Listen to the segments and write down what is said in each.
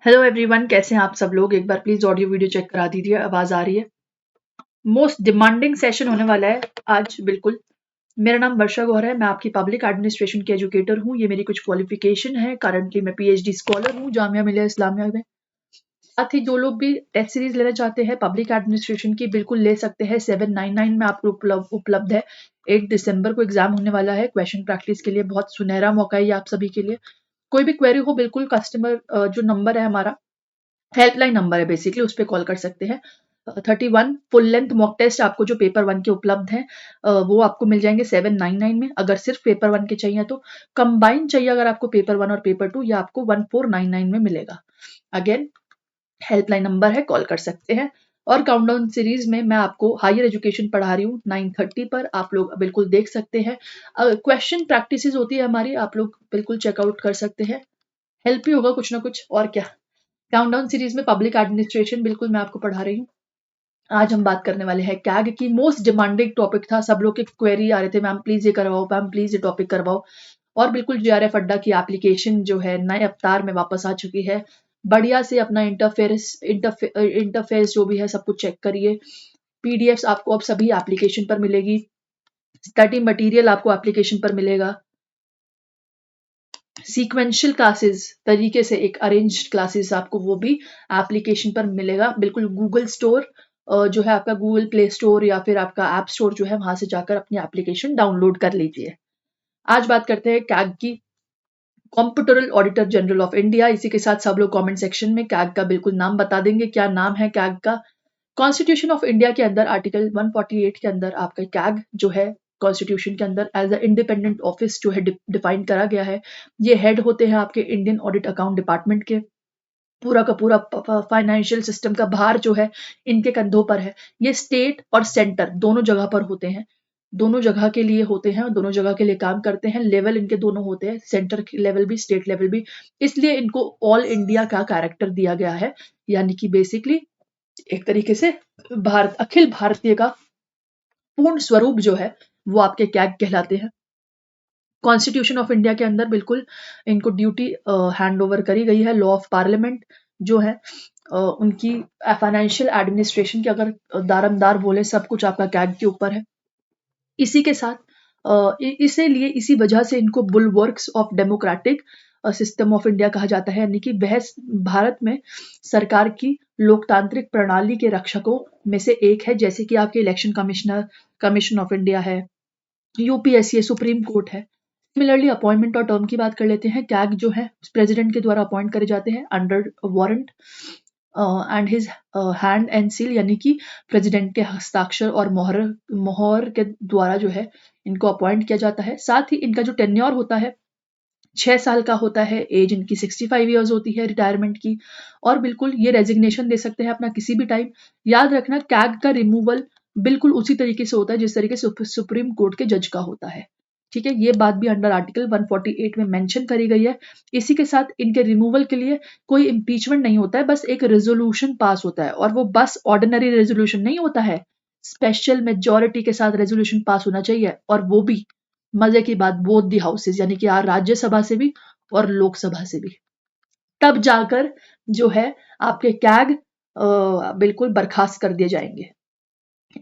Hello everyone, कैसे हैं आप सब लोग। एक बार प्लीज ऑडियो वीडियो चेक करा दीजिए, आवाज आ रही है। मोस्ट डिमांडिंग सेशन होने वाला है आज, बिल्कुल। मेरा नाम वर्षा गौर है, मैं आपकी पब्लिक एडमिनिस्ट्रेशन की एजुकेटर हूँ। ये मेरी कुछ क्वालिफिकेशन है। करंटली मैं पीएचडी स्कॉलर हूँ जामिया मिलिया इस्लामिया में। साथ ही जो लोग भी टेस्ट सीरीज लेना चाहते हैं पब्लिक एडमिनिस्ट्रेशन की, बिल्कुल ले सकते हैं। 799 में आपको उपलब्ध है। 8 दिसंबर को एग्जाम होने वाला है। क्वेश्चन प्रैक्टिस के लिए बहुत सुनहरा मौका है ये आप सभी के लिए। कोई भी क्वेरी हो, बिल्कुल कस्टमर जो नंबर है हमारा, हेल्पलाइन नंबर है बेसिकली, उस पर कॉल कर सकते हैं। 31 फुल लेंथ मॉक टेस्ट आपको जो पेपर 1 के उपलब्ध हैं, वो आपको मिल जाएंगे 799 में। अगर सिर्फ पेपर 1 के चाहिए तो कंबाइन चाहिए, अगर आपको पेपर 1 और पेपर 2, ये आपको 1499 में मिलेगा। अगेन हेल्पलाइन नंबर है, कॉल कर सकते हैं। और काउंटडाउन सीरीज में मैं आपको हायर एजुकेशन पढ़ा रही हूँ 9:30 पर, आप लोग बिल्कुल देख सकते हैं। क्वेश्चन प्रैक्टिस होती है हमारी, आप लोग बिल्कुल चेकआउट कर सकते हैं। हेल्प ही होगा कुछ ना कुछ, और क्या। काउंटडाउन सीरीज में पब्लिक एडमिनिस्ट्रेशन बिल्कुल मैं आपको पढ़ा रही हूँ। आज हम बात करने वाले हैं कैग की। मोस्ट डिमांडिंग टॉपिक था, सब लोग के क्वेरी आ रहे थे, मैम प्लीज ये करवाओ, मैम प्लीज ये टॉपिक करवाओ। और बिल्कुल जेआरएफ अड्डा की एप्लीकेशन जो है नए अवतार में वापस आ चुकी है। बढ़िया से अपना इंटरफेस जो भी है सब कुछ चेक करिए। पीडीएफ आपको अब सभी एप्लीकेशन पर मिलेगी। स्टडी मटेरियल आपको एप्लीकेशन पर मिलेगा। सीक्वेंशियल क्लासेस तरीके से एक अरेंज्ड क्लासेस आपको वो भी एप्लीकेशन पर मिलेगा। बिल्कुल गूगल स्टोर जो है आपका, गूगल प्ले स्टोर या फिर आपका ऐप स्टोर जो है, वहां से जाकर अपनी एप्लीकेशन डाउनलोड कर लीजिए। आज बात करते हैं कैग की। कॉम्प्यूटरल ऑडिटर जनरल ऑफ इंडिया, इसी के साथ सब लोग कमेंट सेक्शन में कैग का बिल्कुल नाम बता देंगे, क्या नाम है कैग का। कॉन्स्टिट्यूशन ऑफ इंडिया के अंदर आर्टिकल 148 के अंदर आपका कैग जो है, कॉन्स्टिट्यूशन के अंदर एज अ इंडिपेंडेंट ऑफिस जो है डिफाइन करा गया है। ये हेड होते हैं आपके इंडियन ऑडिट अकाउंट डिपार्टमेंट के। पूरा का पूरा फाइनेंशियल सिस्टम का भार जो है इनके कंधों पर है। ये स्टेट और सेंटर दोनों जगह पर होते हैं, दोनों जगह के लिए होते हैं, दोनों जगह के लिए काम करते हैं। लेवल इनके दोनों होते हैं, सेंटर लेवल भी स्टेट लेवल भी। इसलिए इनको ऑल इंडिया का कैरेक्टर दिया गया है, यानी कि बेसिकली एक तरीके से भारत, अखिल भारतीय का पूर्ण स्वरूप जो है वो आपके कैग कहलाते हैं। कॉन्स्टिट्यूशन ऑफ इंडिया के अंदर बिल्कुल इनको ड्यूटी हैंड ओवर करी गई है। लॉ ऑफ पार्लियामेंट जो है, उनकी फाइनेंशियल एडमिनिस्ट्रेशन के अगर दारमदार बोले, सब कुछ आपका कैग के ऊपर है। इसी के साथ इसीलिए इसी वजह से इनको bulwarks of democratic system of India कहा जाता है, यानी कि वह भारत में सरकार की लोकतांत्रिक प्रणाली के रक्षकों में से एक है। जैसे कि आपके election commissioner, commission of India है, यूपीएससी है, सुप्रीम कोर्ट है। सिमिलरली अपॉइंटमेंट और टर्म की बात कर लेते हैं। कैग जो है प्रेसिडेंट के द्वारा अपॉइंट करे जाते हैं under warrant and his hand and seal, यानी कि प्रेसिडेंट के हस्ताक्षर और मोहर मोहर के द्वारा जो है इनको अपॉइंट किया जाता है। साथ ही इनका जो टेन्योर होता है 6 साल का होता है। एज इनकी 65 ईयर्स होती है रिटायरमेंट की। और बिल्कुल ये रेजिग्नेशन दे सकते हैं अपना किसी भी टाइम। याद रखना, कैग का रिमूवल बिल्कुल उसी तरीके से होता है जिस तरीके से सुप्रीम कोर्ट के जज का होता है। ठीक है, ये बात भी अंडर आर्टिकल 148 में मेंशन करी गई है। इसी के साथ इनके रिमूवल के लिए कोई इम्पीचमेंट नहीं होता है, बस एक रेजोल्यूशन पास होता है। और वो बस ऑर्डिनरी रेजोल्यूशन नहीं होता है, स्पेशल मेजोरिटी के साथ रेजोल्यूशन पास होना चाहिए। और वो भी मजे की बात, बोथ दी हाउसेज, यानी कि राज्यसभा से भी और लोकसभा से भी। तब जाकर जो है आपके कैग बिल्कुल बर्खास्त कर दिए जाएंगे।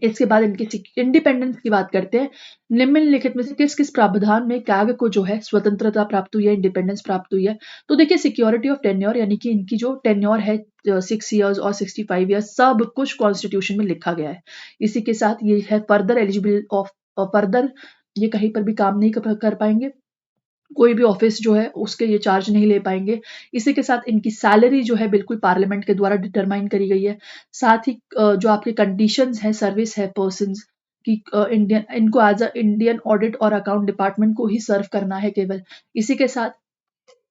इसके बाद इनकी इंडिपेंडेंस की बात करते हैं। निम्नलिखित में से किस किस प्रावधान में कैग को जो है स्वतंत्रता प्राप्त हुई है, इंडिपेंडेंस प्राप्त हुई है। तो देखिए, सिक्योरिटी ऑफ टेन्योर, यानी कि इनकी जो टेन्योर है 6 ईयर्स और 65 ईयर्स, सब कुछ कॉन्स्टिट्यूशन में लिखा गया है। इसी के साथ ये है फर्दर एलिजिबल ऑफ फर्दर, ये कहीं पर भी काम नहीं कर पाएंगे, कोई भी ऑफिस जो है उसके ये चार्ज नहीं ले पाएंगे। इसी के साथ इनकी सैलरी जो है बिल्कुल पार्लियामेंट के द्वारा डिटरमाइन करी गई है। साथ ही जो आपके कंडीशंस है, सर्विस है पर्सन्स की, इंडियन, इनको एज अ इंडियन ऑडिट और अकाउंट डिपार्टमेंट को ही सर्व करना है केवल। इसी के साथ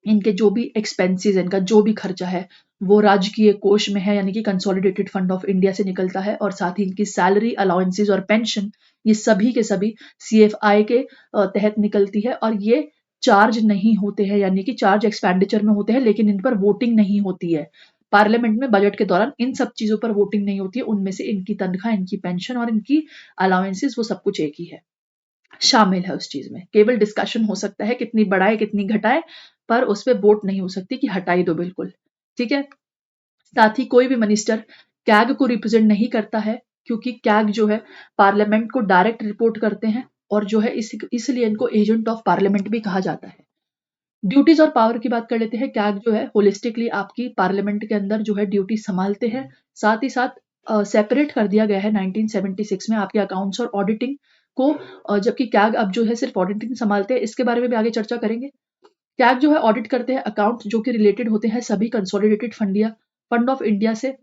इनके जो भी एक्सपेंसेस, इनका जो भी खर्चा है वो राजकीय कोष में है, यानी कि कंसोलिडेटेड फंड ऑफ इंडिया से निकलता है। और साथ ही इनकी सैलरी, अलाउंसेस और पेंशन, ये सभी के सभी सीएफआई के तहत निकलती है। और ये चार्ज नहीं होते हैं, यानी कि चार्ज एक्सपेंडिचर में होते हैं, लेकिन इन पर वोटिंग नहीं होती है। पार्लियामेंट में बजट के दौरान इन सब चीजों पर वोटिंग नहीं होती है। उनमें से इनकी तनख्वाह, इनकी पेंशन और इनकी अलाउंसेस, वो सब कुछ एक ही है, शामिल है उस चीज में। केवल डिस्कशन हो सकता है कितनी बढ़ाए कितनी घटाए, पर उस पर वोट नहीं हो सकती कि हटाई दो बिल्कुल। ठीक है, साथ ही कोई भी मिनिस्टर कैग को रिप्रेजेंट नहीं करता है, क्योंकि कैग जो है पार्लियामेंट को डायरेक्ट रिपोर्ट करते हैं और जो है इसलिए इनको एजेंट ऑफ पार्लियामेंट भी कहा जाता है। ड्यूटीज और पावर की बात कर लेते हैं। कैग जो है होलिस्टिकली आपकी पार्लियामेंट के अंदर जो है ड्यूटी संभालते हैं। साथ ही साथ सेपरेट कर दिया गया है 1976 में आपके अकाउंट्स और ऑडिटिंग को, जबकि कैग अब जो है सिर्फ ऑडिटिंग संभालते हैं। इसके बारे में भी आगे चर्चा करेंगे। कैग जो है ऑडिट करते हैं अकाउंट जो कि रिलेटेड होते हैं सभी कंसोलिडेटेड फंड ऑफ इंडिया से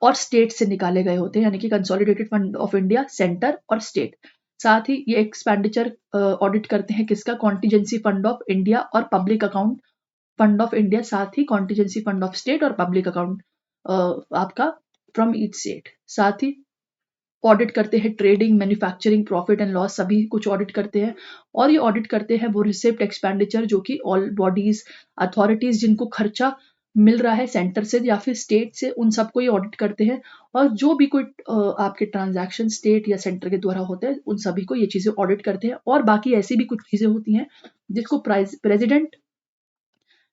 और स्टेट से निकाले गए होते हैं, यानी कि consolidated fund of India, centre और स्टेट। साथ ही ये एक्सपेंडिचर ऑडिट करते हैं किसका, कॉन्टीजेंसी फंड ऑफ इंडिया और public account fund of India, साथ ही कॉन्टीजेंसी फंड ऑफ स्टेट और पब्लिक अकाउंट आपका फ्रॉम ईच स्टेट। साथ ही ऑडिट करते हैं trading, manufacturing, profit and loss, सभी कुछ ऑडिट करते हैं। और ये ऑडिट करते हैं वो रिसिप्ट एक्सपेंडिचर जो कि ऑल बॉडीज अथॉरिटीज जिनको खर्चा मिल रहा है सेंटर से या फिर स्टेट से, उन सबको ये ऑडिट करते हैं। और जो भी कोई आपके ट्रांजैक्शन स्टेट या सेंटर के द्वारा होते हैं उन सभी को ये चीजें ऑडिट करते हैं। और बाकी ऐसी भी कुछ चीजें होती हैं जिसको प्रेसिडेंट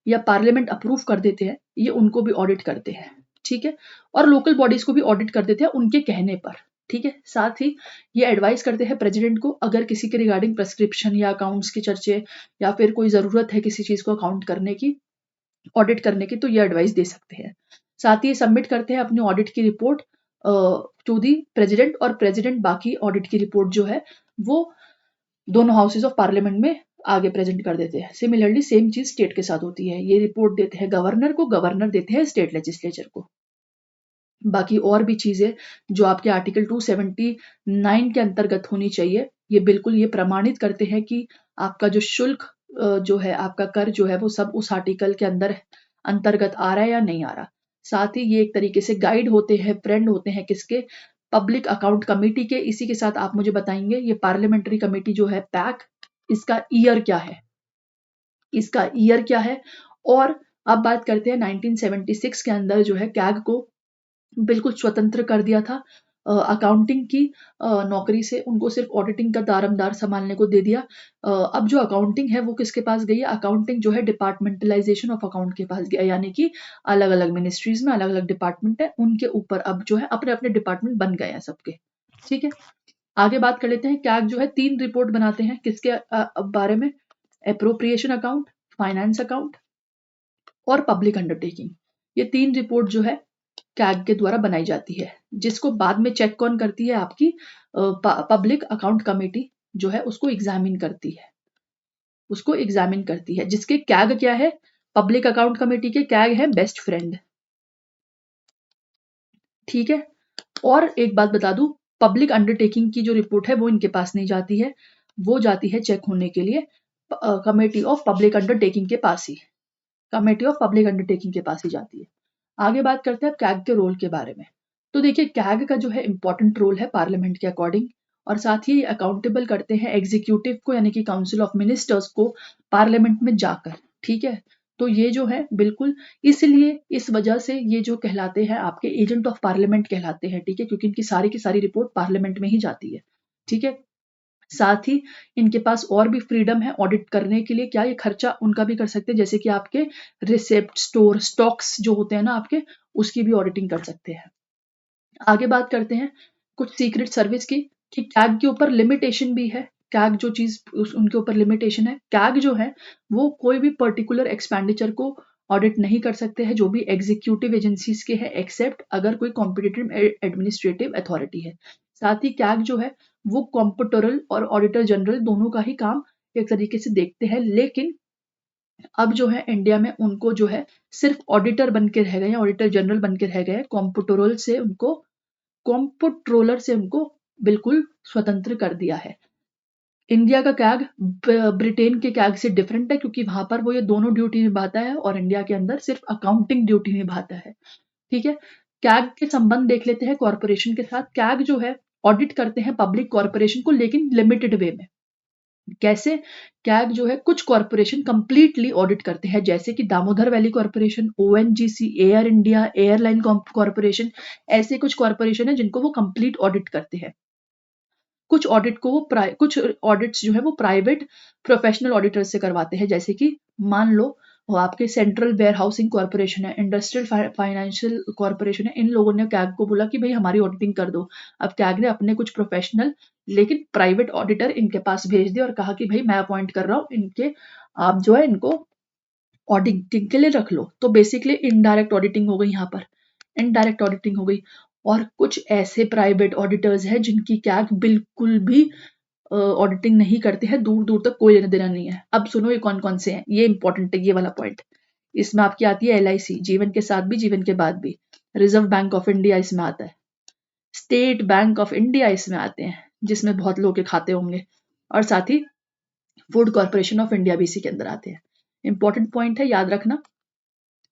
या पार्लियामेंट अप्रूव कर देते हैं, ये उनको भी ऑडिट करते हैं। ठीक है, और लोकल बॉडीज को भी ऑडिट कर देते हैं उनके कहने पर। ठीक है, साथ ही ये एडवाइस करते हैं प्रेसिडेंट को अगर किसी के रिगार्डिंग प्रेस्क्रिप्शन या अकाउंट्स के चर्चे या फिर कोई जरूरत है किसी चीज को अकाउंट करने की, ऑडिट करने की, तो ये एडवाइस दे सकते हैं। साथ ही ये सबमिट करते हैं अपनी ऑडिट की रिपोर्ट टू दी प्रेसिडेंट, और प्रेसिडेंट बाकी ऑडिट की रिपोर्ट जो है वो दोनों हाउसेज ऑफ पार्लियामेंट में आगे प्रेजेंट कर देते हैं। सिमिलरली सेम चीज स्टेट के साथ होती है, ये रिपोर्ट देते हैं गवर्नर को, गवर्नर देते हैं स्टेट लेजिस्लेचर को। बाकी और भी चीजें जो आपके आर्टिकल 279 के अंतर्गत होनी चाहिए, ये बिल्कुल ये प्रमाणित करते हैं कि आपका जो शुल्क जो है, आपका कर जो है वो सब उस आर्टिकल के अंतर्गत आ रहा है या नहीं आ रहा। साथ ही ये एक तरीके से गाइड होते हैं, फ्रेंड होते हैं किसके, पब्लिक अकाउंट कमेटी के। इसी के साथ आप मुझे बताएंगे ये पार्लियामेंट्री कमेटी जो है पैक, इसका ईयर क्या है, इसका ईयर क्या है। और अब बात करते हैं 1976 के अंदर जो है कैग को बिल्कुल स्वतंत्र कर दिया था अकाउंटिंग की नौकरी से, उनको सिर्फ ऑडिटिंग का दारमदार संभालने को दे दिया। अब जो अकाउंटिंग है वो किसके पास गई है, अकाउंटिंग जो है डिपार्टमेंटलाइजेशन ऑफ अकाउंट के पास गया, यानी कि अलग अलग मिनिस्ट्रीज में अलग अलग डिपार्टमेंट है, उनके ऊपर अब जो है अपने अपने डिपार्टमेंट बन गए हैं सबके। ठीक है, आगे बात कर लेते हैं। कैग जो है 3 रिपोर्ट बनाते हैं किसके बारे में, एप्रोप्रिएशन अकाउंट, फाइनेंस अकाउंट और पब्लिक अंडरटेकिंग। ये 3 रिपोर्ट जो है कैग के द्वारा बनाई जाती है, जिसको बाद में चेक कौन करती है, आपकी पब्लिक अकाउंट कमेटी जो है उसको एग्जामिन करती है, जिसके कैग क्या है, पब्लिक अकाउंट कमेटी के कैग है बेस्ट फ्रेंड। ठीक है, और एक बात बता दूं, पब्लिक अंडरटेकिंग की जो रिपोर्ट है वो इनके पास नहीं जाती है, वो जाती है चेक होने के लिए कमेटी ऑफ पब्लिक अंडरटेकिंग के पास ही, कमेटी ऑफ पब्लिक अंडरटेकिंग के पास ही जाती है। आगे बात करते हैं कैग के रोल के बारे में। तो देखिए कैग का जो है इंपॉर्टेंट रोल है पार्लियामेंट के अकॉर्डिंग, और साथ ही अकाउंटेबल करते हैं एग्जीक्यूटिव को, यानी कि काउंसिल ऑफ मिनिस्टर्स को पार्लियामेंट में जाकर। ठीक है, तो ये जो है बिल्कुल इसलिए इस वजह से ये जो कहलाते हैं आपके एजेंट ऑफ पार्लियामेंट कहलाते हैं। ठीक है, क्योंकि इनकी सारी की सारी रिपोर्ट पार्लियामेंट में ही जाती है। ठीक है, साथ ही इनके पास और भी फ्रीडम है ऑडिट करने के लिए, क्या ये खर्चा उनका भी कर सकते हैं, जैसे कि आपके रिसिप्ट, स्टोर, स्टॉक्स जो होते हैं ना आपके, उसकी भी ऑडिटिंग कर सकते हैं। आगे बात करते हैं कुछ सीक्रेट सर्विस की, कि कैग के ऊपर लिमिटेशन भी है। कैग जो चीज उनके ऊपर लिमिटेशन है, कैग जो है वो कोई भी पर्टिकुलर एक्सपेंडिचर को ऑडिट नहीं कर सकते हैं जो भी एग्जीक्यूटिव एजेंसीज के हैं, एक्सेप्ट अगर कोई कॉम्पिटिटिव एडमिनिस्ट्रेटिव अथॉरिटी है। साथ ही कैग जो है वो कॉम्पिटोरल और ऑडिटर जनरल दोनों का ही काम एक तरीके से देखते हैं, लेकिन अब जो है इंडिया में उनको जो है सिर्फ ऑडिटर बन के रह गए हैं, ऑडिटर जनरल बन के रह गए हैं, कॉम्पिट्रोलर से उनको बिल्कुल स्वतंत्र कर दिया है। इंडिया का कैग ब्रिटेन के कैग से डिफरेंट है, क्योंकि वहां पर वो ये दोनों ड्यूटी निभाता है और इंडिया के अंदर सिर्फ अकाउंटिंग ड्यूटी निभाता है। ठीक है, कैग के संबंध देख लेते हैं कॉर्पोरेशन के साथ। कैग जो है ऑडिट करते हैं पब्लिक कॉर्पोरेशन को, लेकिन लिमिटेड वे में। कैसे, कैग जो है कुछ कॉर्पोरेशन कंप्लीटली ऑडिट करते हैं, जैसे कि Damodar valley corporation, ONGC, air India, airline corporation, ऐसे कुछ कॉर्पोरेशन है जिनको वो कंप्लीट ऑडिट करते हैं। कुछ ऑडिट्स जो है वो प्राइवेट प्रोफेशनल ऑडिटर से करवाते हैं, जैसे कि मान लो और आपके सेंट्रल वेयर हाउसिंग कॉर्पोरेशन है, इंडस्ट्रियल फाइनेंशियल कॉर्पोरेशन है, इन लोगों ने कैग को बोला कि भाई हमारी ऑडिटिंग कर दो। अब कैग ने अपने कुछ प्रोफेशनल लेकिन प्राइवेट ऑडिटर इनके पास भेज दिया और कहा कि भाई मैं अपॉइंट कर रहा हूँ इनके, आप जो है इनको ऑडिटिंग के लिए रख लो। तो बेसिकली इनडायरेक्ट ऑडिटिंग हो गई यहाँ पर, इनडायरेक्ट ऑडिटिंग हो गई। और कुछ ऐसे प्राइवेट ऑडिटर्स हैं जिनकी कैग बिल्कुल भी ऑडिटिंग नहीं करते हैं, दूर दूर तक कोई लेना देना नहीं है। अब सुनो ये कौन कौन से हैं, ये इंपॉर्टेंट है ये वाला पॉइंट। इसमें आपकी आती है LIC, जीवन के साथ भी जीवन के बाद भी। रिजर्व बैंक ऑफ इंडिया इसमें आता है, स्टेट बैंक ऑफ इंडिया इसमें आते हैं जिसमें बहुत लोगों के खाते होंगे, और साथ ही फूड कॉर्पोरेशन ऑफ इंडिया भी इसी के अंदर आते हैं। इंपॉर्टेंट पॉइंट है, याद रखना।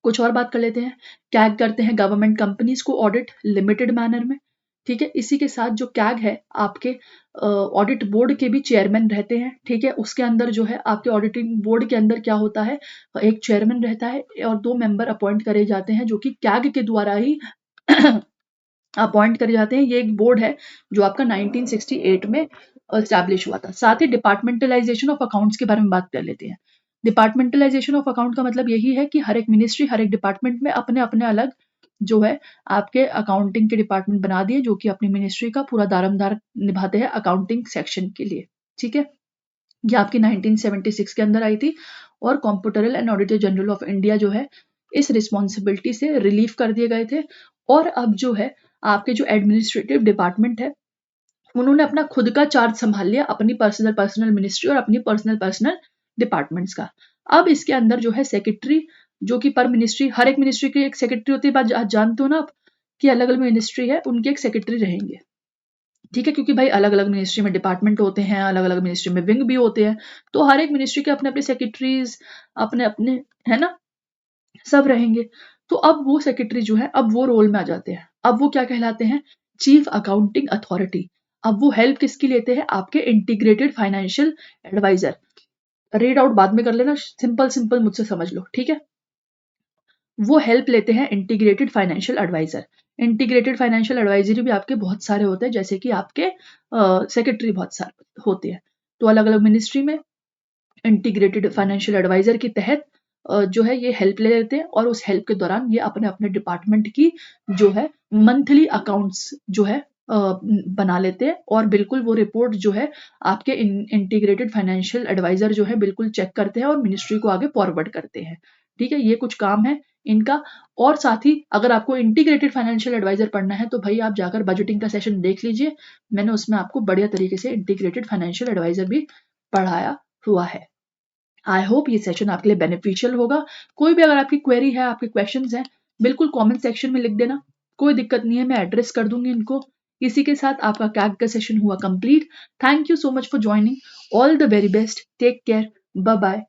कुछ और बात कर लेते हैं। कैग करते हैं गवर्नमेंट कंपनीज को ऑडिट लिमिटेड मैनर में, ठीक है। इसी के साथ जो कैग है आपके ऑडिट बोर्ड के भी चेयरमैन रहते हैं, ठीक है। उसके अंदर जो है आपके ऑडिटिंग बोर्ड के अंदर क्या होता है, एक चेयरमैन रहता है और 2 मेंबर अपॉइंट करे जाते हैं जो कि कैग के द्वारा ही अपॉइंट करे जाते हैं। ये एक बोर्ड है जो आपका 1968 में एस्टैब्लिश हुआ था। साथ ही डिपार्टमेंटलाइजेशन ऑफ अकाउंट्स के बारे में बात कर लेते हैं। डिपार्टमेंटलाइजेशन ऑफ अकाउंट का मतलब यही है कि हर एक मिनिस्ट्री, हर एक डिपार्टमेंट में अपने अपने अलग जो है आपके अकाउंटिंग के डिपार्टमेंट बना दिए, जो कि अपनी मिनिस्ट्री का पूरा दारोमदार निभाते हैं अकाउंटिंग सेक्शन के लिए, ठीक है। ये आपकी 1976 के अंदर आई थी और comptroller and auditor general of India जो है इस रिस्पॉन्सिबिलिटी से रिलीव कर दिए गए थे। और अब जो है आपके जो एडमिनिस्ट्रेटिव डिपार्टमेंट है उन्होंने अपना खुद का चार्ज संभाल लिया, अपनी पर्सनल मिनिस्ट्री और अपनी पर्सनल डिपार्टमेंट्स का। अब इसके अंदर जो है सेक्रेटरी, जो कि पर मिनिस्ट्री, हर एक मिनिस्ट्री की एक सेक्रेटरी होती है, बात जानते हो ना आप कि अलग अलग मिनिस्ट्री है उनके एक सेक्रेटरी रहेंगे, ठीक है। क्योंकि भाई अलग अलग मिनिस्ट्री में डिपार्टमेंट होते हैं, अलग अलग मिनिस्ट्री में विंग भी होते हैं, तो हर एक मिनिस्ट्री के अपने अपने सेक्रेटरीज, अपने अपने, है ना, सब रहेंगे। तो अब वो सेक्रेटरी जो है अब वो रोल में आ जाते हैं। अब वो क्या कहलाते हैं, चीफ अकाउंटिंग अथॉरिटी। अब वो हेल्प किसकी लेते हैं, आपके integrated financial advisor. Read out बाद में कर लेना, सिंपल सिंपल मुझसे समझ लो, ठीक है। वो हेल्प लेते हैं integrated financial advisor. Integrated financial advisory भी आपके बहुत सारे होते हैं, जैसे कि आपके सेक्रेटरी बहुत सारे होते हैं। तो अलग अलग मिनिस्ट्री में इंटीग्रेटेड फाइनेंशियल एडवाइजर के तहत जो है ये हेल्प ले लेते हैं और उस हेल्प के दौरान ये अपने अपने डिपार्टमेंट की जो है मंथली अकाउंट्स जो है बना लेते हैं। और बिल्कुल वो रिपोर्ट जो है आपके इंटीग्रेटेड फाइनेंशियल एडवाइजर जो है बिल्कुल चेक करते हैं और मिनिस्ट्री को आगे फॉरवर्ड करते हैं, ठीक है। ये कुछ काम है इनका। और साथ ही अगर आपको इंटीग्रेटेड फाइनेंशियल एडवाइजर पढ़ना है तो भाई आप जाकर बजटिंग का सेशन देख लीजिए, मैंने उसमें आपको बढ़िया तरीके से इंटीग्रेटेड फाइनेंशियल एडवाइजर भी पढ़ाया हुआ है। आई होप ये सेशन आपके लिए बेनिफिशियल होगा। कोई भी अगर आपकी क्वेरी है, आपके क्वेश्चंस हैं, बिल्कुल कमेंट सेक्शन में लिख देना, कोई दिक्कत नहीं है, मैं एड्रेस कर दूंगी इनको। इसी के साथ आपका कैग का सेशन हुआ complete. Thank you so much for joining, all the very best, take care, bye bye.